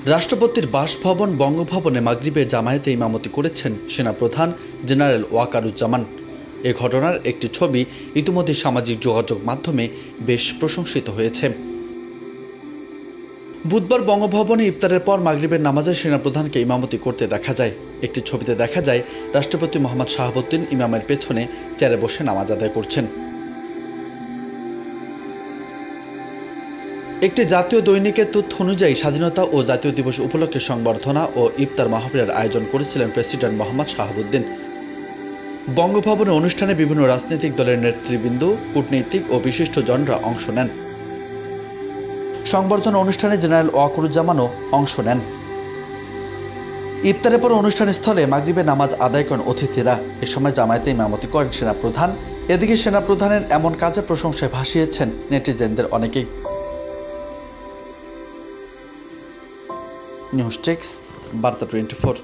রাষ্ট্রপতির বাসভবন বঙ্গভবনে মাগরিবে জামায়াতে ইমামতি করেছেন সেনাপ্রধান জেনারেল ওয়াকারুজ্জামান। এ ঘটনার একটি ছবি ইতিমধ্যে সামাজিক যোগাযোগ মাধ্যমে বেশ প্রশংসিত হয়েছে। বুধবার বঙ্গভবনে ইফতারের পর মাগরিবের নামাজে সেনাপ্রধানকে ইমামতি করতে দেখা যায়। একটি ছবিতে দেখা যায় রাষ্ট্রপতি মোহাম্মদ শাহাবুদ্দিন ইমামের পেছনে চেয়ারে বসে নামাজ আদায় করছেন। একটি জাতীয় দৈনিকের তথ্য অনুযায়ী স্বাধীনতা ও জাতীয় দিবস উপলক্ষে সংবর্ধনা ও ইফতার মাহফিলের আয়োজন করেছিলেন প্রেসিডেন্ট মোহাম্মদ শাহাবুদ্দিন। বঙ্গভবনের অনুষ্ঠানে বিভিন্ন রাজনৈতিক দলের নেতৃবৃন্দ, কূটনীতিক ও বিশিষ্টজনরা অংশ নেন। সংবর্ধনা অনুষ্ঠানে জেনারেল ওয়াকারুজ্জামানও অংশ নেন। ইফতারের পর অনুষ্ঠানস্থলে মাগরিবে নামাজ আদায় করেন অতিথিরা। এ সময় জামায়াতে ইমামতি করেন সেনাপ্রধান। এদিকে সেনাপ্রধানের এমন কাজে প্রশংসায় ভাসিয়েছেন নেটিজেনদের অনেকেই। নিউজ টেক্স, বার্তা 24।